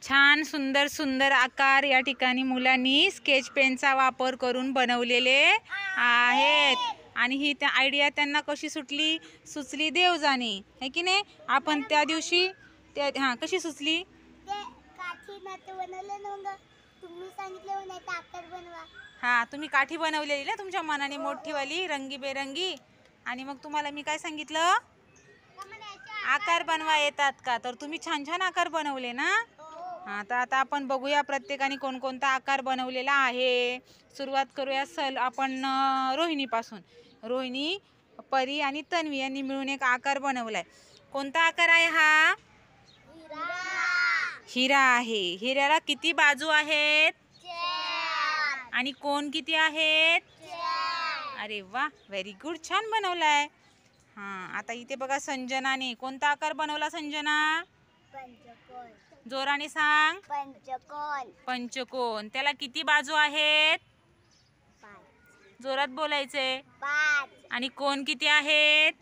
छान सुंदर सुंदर आकार या ठिकाणी मुलांनी स्केच पेनचा वापर करून बनवलेले आहेत। आणि ही त्या आयडिया त्यांना कशी सुचली देव जाणे, है की नाही। आपण त्या दिवशी कशी सुचली तुम्ही काठी बनवलेली ना तुमच्या मनाने मोठीवाली रंगीबेरंगी। आणि मग तुम्हाला मी काय सांगितलं, आकार बनवा येतात का, तर तुम्ही छान छान आकार बनवले ना। तर आता आपण बघूया प्रत्येकाने कोणकोणता आकार बनवलेला आहे। सुरुवात करूया आपण रोहिणीपासून। रोहिणी, परी आणि तन्वी यांनी मिळून एक आकार बनवलाय। कोणता आकार आहे हा? हिरा आहे। हिऱ्याला किती बाजू आहेत? आणि कोण किती आहेत? अरे वा, व्हेरी गुड, छान बनवलाय। आता इथे बघा संजनाने कोणता आकार बनवला। संजना, जोराने सांग। पंचकोन। पंचकोन। त्याला किती बाजू आहेत? जोरात बोलायचे। 5। आणि कोण किती आहेत?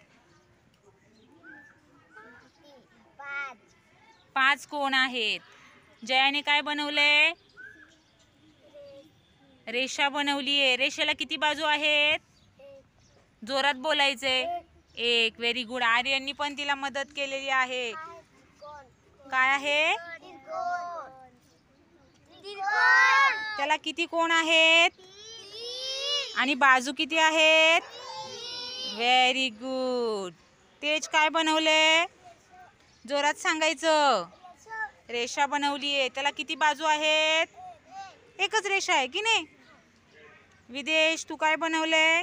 5 कोण आहेत। जयाने काय बनवले? रेषा बनवलीये। रेषेला किती बाजू आहेत? जोरात बोलायचे। 1। Very good. आर्यननी पण तिला मदत केलेली आहे। काय आहे? त्याला किती कोण आहेत? आणि बाजू किती आहेत? Very good. तेज काय बनवले? जोरात सांगायचं। रेषा बनवलीये। त्याला किती बाजू आहेत? एकच रेषा आहे की नाही। विदेश, तू काय बनवले?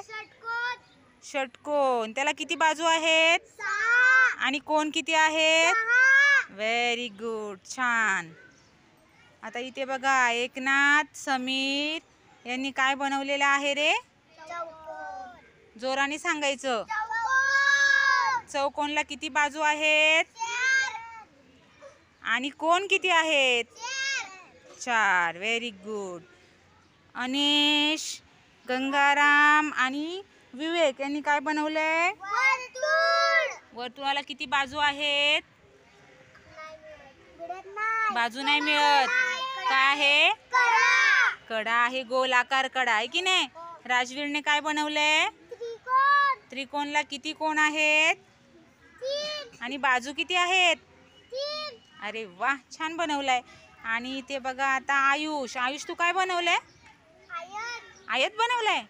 षटकोन। त्याला किती बाजू आहेत? 6। आणि कोण किती आहेत? 6। व्हेरी गुड, छान। आता इथे बघा एकनाथ, समीर यांनी काय बनवलेलं आहे रे? चौकोन। जोराने सांगायचं। चौकोनला किती बाजू आहेत? 4। आणि कोण किती आहेत? 4। Very good. अनेश, गंगाराम आणि विवेक यांनी काय बनवलंय? वर्तुळाला किती बाजू आहेत? बाजू नाही मिळत। काय आहे? कडा आहे, गोल आकार कडा आहे की नाही। राजवीरने काय बनवलंय? त्रिकोणला किती कोण आहेत? 3। आणि बाजू किती आहेत? 3। अरे वा, छान बनवलाय। आणि इथे बघा आता आयुष, तू काय बनवलंय? आयत बनवलंय।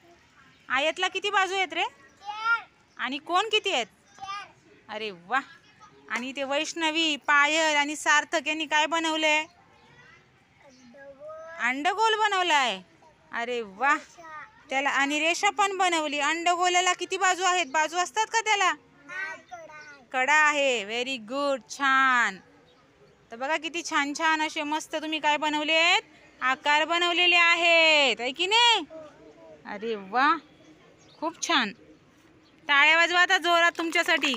आयतला किती बाजू आहेत रे? 4। आणि कोण किती आहेत? 4। अरे वा। आणि इथे वैष्णवी, पायल आणि सार्थक यांनी काय बनवलंय? अंडगोल बनवलाय। अरे वा, त्याला आणि रेषा पण बनवली। अंडगोलाला किती बाजू आहेत? बाजू असतात का त्याला? कडा आहे। व्हेरी गुड, छान। तर बघा किती छान छान असे मस्त तुम्ही काय बनवलेत? आकार बनवलेले आहेत, है की नाही। अरे वा, खूप छान। टाळ्या वाजवा आता जोरात तुमच्यासाठी।